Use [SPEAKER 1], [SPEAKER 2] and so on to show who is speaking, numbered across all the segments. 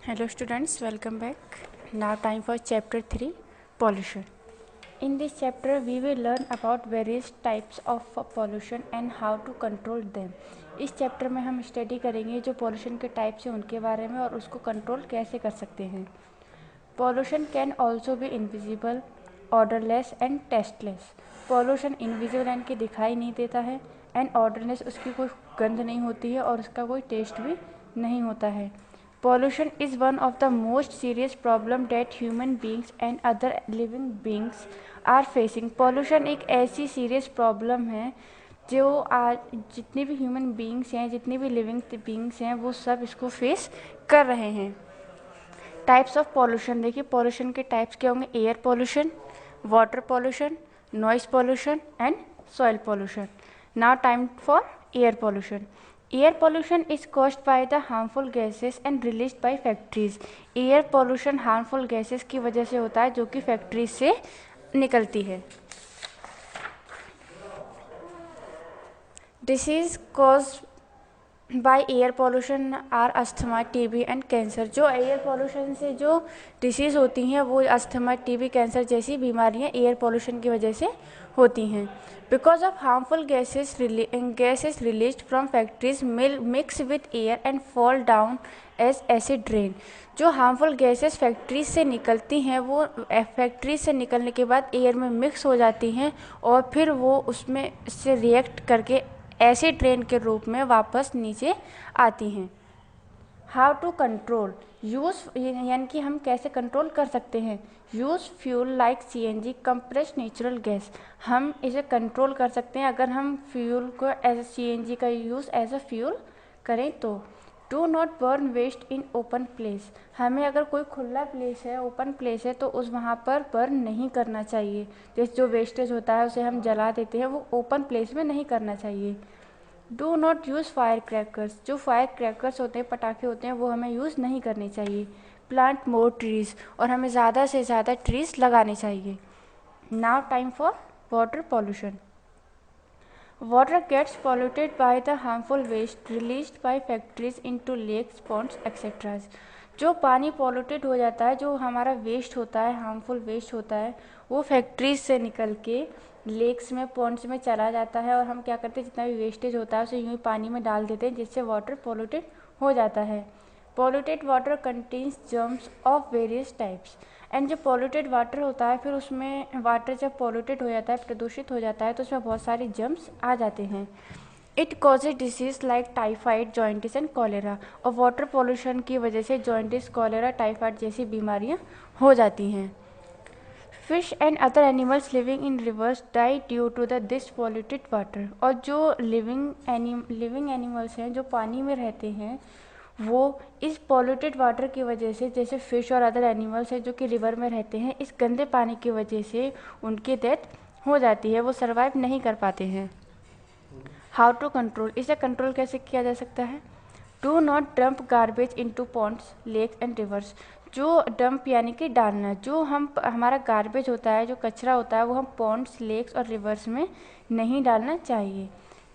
[SPEAKER 1] Hello students, welcome back. Now time for chapter 3, pollution. In this chapter we will learn about various types of pollution and how to control them. इस chapter में हम study करेंगे जो pollution के types हैं उनके बारे में और उसको कंट्रोल कैसे कर सकते हैं. Pollution can also be invisible, odourless and tasteless. Pollution invisible यानी कि दिखाई नहीं देता है, एंड ऑर्डरलेस उसकी कोई गंध नहीं होती है और उसका कोई टेस्ट भी नहीं होता है. Pollution is one of the most serious problem that human beings and other living beings are facing. Pollution एक ऐसी serious problem है जो आज जितने भी ह्यूमन बींग्स हैं, जितने भी लिविंग बींग्स हैं, वो सब इसको फेस कर रहे हैं. टाइप्स ऑफ पॉल्यूशन देखिए, पॉल्यूशन के टाइप्स क्या होंगे. Air pollution, water pollution, noise pollution and soil pollution. Now time for air pollution. Air pollution is caused by the harmful gases and released by factories. Air pollution harmful gases की वजह से होता है जो कि factories से निकलती है. Disease caused by air pollution are asthma, TB and cancer. जो एयर पोल्यूशन से जो डिसीज़ होती हैं वो अस्थमा, टीबी, कैंसर जैसी बीमारियां एयर पोल्यूशन की वजह से होती हैं. Because of harmful gases released from factories mix with air and fall down as acid rain. जो हार्मफुल गैसेस फैक्ट्रीज से निकलती हैं वो फैक्ट्रीज से निकलने के बाद एयर में मिक्स हो जाती हैं और फिर वो उसमें से रिएक्ट करके एसिड रेन के रूप में वापस नीचे आती हैं. हाउ टू कंट्रोल यूज़ यानी कि हम कैसे कंट्रोल कर सकते हैं. Use fuel like CNG, compress natural gas. हम इसे कंट्रोल कर सकते हैं अगर हम फ्यूल को एज CNG का यूज़ एज अ फ्यूल करें तो. Do not burn waste in open place. हमें अगर कोई खुला प्लेस है, ओपन प्लेस है, तो उस वहाँ पर बर्न नहीं करना चाहिए. जैसे जो वेस्टेज होता है उसे हम जला देते हैं, वो ओपन प्लेस में नहीं करना चाहिए. Do not use fire crackers. जो फायर क्रैकर्स होते हैं, पटाखे होते हैं, वो हमें यूज़ नहीं करने चाहिए. Plant more trees. और हमें ज़्यादा से ज़्यादा ट्रीज़ लगाने चाहिए. Now time for water pollution. Water gets polluted by the harmful waste released by factories into lakes, ponds, etc. जो पानी पॉल्यूटेड हो जाता है, जो हमारा वेस्ट होता है, हार्मफुल वेस्ट होता है, वो फैक्ट्रीज से निकल के लेक्स में, पॉन्ड्स में चला जाता है और हम क्या करते हैं, जितना भी वेस्टेज होता है उसे यूँ ही पानी में डाल देते हैं जिससे वाटर पॉल्यूटेड हो जाता है. Polluted water contains germs of various types. And जो पॉल्यूटेड वाटर होता है, फिर उसमें वाटर जब पॉल्यूटेड हो जाता है, प्रदूषित हो जाता है, तो उसमें बहुत सारे जर्म्स आ जाते हैं. It causes disease like typhoid, jaundice and cholera. और वाटर पॉल्यूशन की वजह से जॉइंटिस, कॉलेरा, टाइफाइड जैसी बीमारियां हो जाती हैं. Fish and other animals living in rivers die due to this polluted water. और जो लिविंग एनिमल्स हैं जो पानी में रहते हैं, वो इस पॉल्यूटेड वाटर की वजह से, जैसे फ़िश और अदर एनिमल्स हैं जो कि रिवर में रहते हैं, इस गंदे पानी की वजह से उनकी डेथ हो जाती है, वो सर्वाइव नहीं कर पाते हैं. How to control. इसे कंट्रोल कैसे किया जा सकता है. Do not dump garbage into ponds, lakes and rivers. जो डंप यानी कि डालना, जो हमारा गार्बेज होता है, जो कचरा होता है, वो हम पॉन्ड्स, लेक्स और रिवर्स में नहीं डालना चाहिए.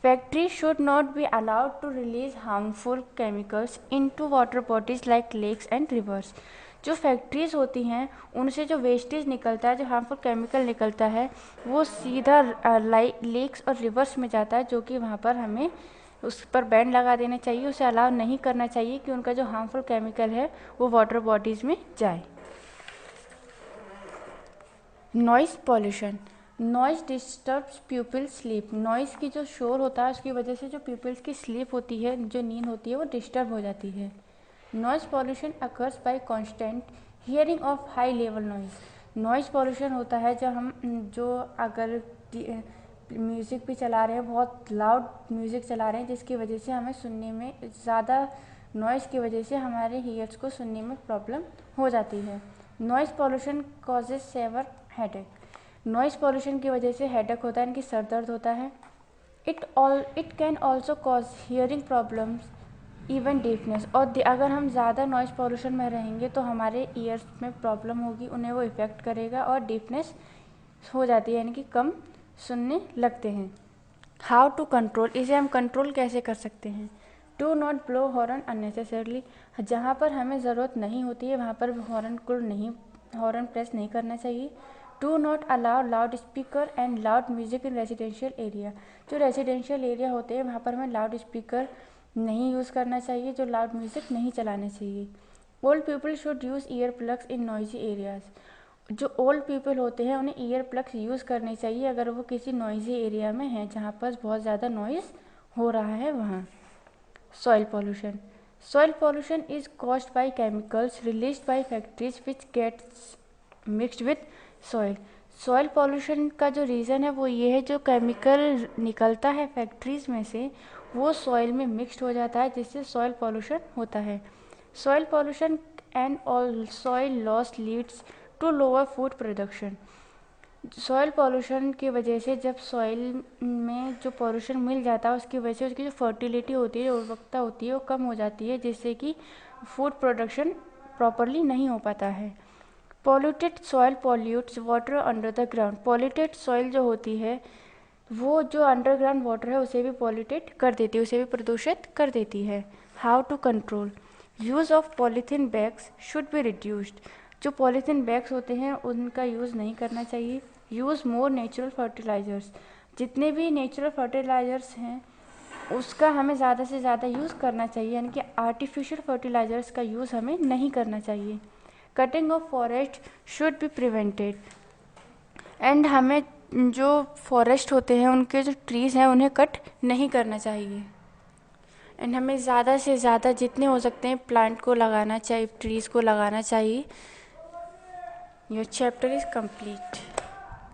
[SPEAKER 1] Factories should not be allowed to release harmful chemicals into water bodies like lakes and rivers. जो फैक्ट्रीज होती हैं उनसे जो वेस्टेज निकलता है, जो हार्मफुल केमिकल निकलता है, वो सीधा लेक्स और रिवर्स में जाता है, जो कि वहाँ पर हमें उस पर बैन लगा देना चाहिए. उसे अलाउ नहीं करना चाहिए कि उनका जो हार्मफुल केमिकल है वो वाटर बॉडीज़ में जाए. Noise pollution. Noise disturbs people sleep. Noise की जो शोर होता है उसकी वजह से जो पीपल्स की स्लीप होती है, जो नींद होती है, वो डिस्टर्ब हो जाती है. Noise pollution occurs by constant hearing of high level noise. Noise pollution होता है जब हम अगर म्यूज़िक भी चला रहे हैं, बहुत लाउड म्यूज़िक चला रहे हैं, जिसकी वजह से हमें सुनने में ज़्यादा नॉइज़ की वजह से हमारे हीयर्स को सुनने में प्रॉब्लम हो जाती है. Noise pollution causes severe headache. Noise pollution की वजह से हेडेक होता है, इनकी सर दर्द होता है. It can also cause hearing problems, even deafness. और अगर हम ज़्यादा नॉइज़ पॉल्यूशन में रहेंगे तो हमारे ईयर्स में प्रॉब्लम होगी, उन्हें वो इफ़ेक्ट करेगा और डीफनेस हो जाती है, यानी कि कम सुनने लगते हैं. How to control. इसे हम कंट्रोल कैसे कर सकते हैं. Do not blow horn unnecessarily, जहाँ पर हमें ज़रूरत नहीं होती है वहाँ पर हॉर्न प्रेस नहीं करना चाहिए। Do not allow loud speaker and loud music in residential area, जो रेजिडेंशियल एरिया होते हैं वहाँ पर हमें लाउड स्पीकर नहीं यूज़ करना चाहिए, जो लाउड म्यूज़िक नहीं चलाना चाहिए। Old people should use ear plugs in noisy areas, जो ओल्ड पीपल होते हैं उन्हें ईयर प्लग्स यूज़ करने चाहिए अगर वो किसी नॉइजी एरिया में हैं जहाँ पर बहुत ज़्यादा नॉइज़ हो रहा है वहाँ। Soil pollution is caused by chemicals released by factories which gets mixed with soil pollution का जो रीज़न है वो ये है, जो केमिकल निकलता है फैक्ट्रीज में से वो सॉइल में मिक्स्ड हो जाता है जिससे सॉइल पॉल्यूशन होता है। Soil pollution and all soil loss leads to lower food production, soil pollution की वजह से जब सॉइल में जो पॉल्यूशन मिल जाता है उसकी वजह से उसकी जो फर्टिलिटी होती है, जो उर्वरकता होती है वो कम हो जाती है जिससे कि फूड प्रोडक्शन प्रॉपरली नहीं हो पाता है। Polluted soil pollutes water under the ground, polluted soil जो होती है वो जो अंडरग्राउंड वाटर है उसे भी पॉल्यूटेड कर देती है, उसे भी प्रदूषित कर देती है। How to control, use of polythene bags should be reduced, जो पॉलीथीन बैग्स होते हैं उनका यूज़ नहीं करना चाहिए। यूज़ मोर नेचुरल फर्टिलाइज़र्स, जितने भी नेचुरल फर्टिलाइज़र्स हैं उसका हमें ज़्यादा से ज़्यादा यूज़ करना चाहिए, यानी कि आर्टिफिशियल फर्टिलाइज़र्स का यूज़ हमें नहीं करना चाहिए। Cutting of forest should be prevented, and हमें जो फॉरेस्ट होते हैं उनके जो ट्रीज़ हैं उन्हें कट नहीं करना चाहिए। एंड हमें ज़्यादा से ज़्यादा जितने हो सकते हैं प्लांट को लगाना चाहिए, ट्रीज़ को लगाना चाहिए। Your chapter is complete.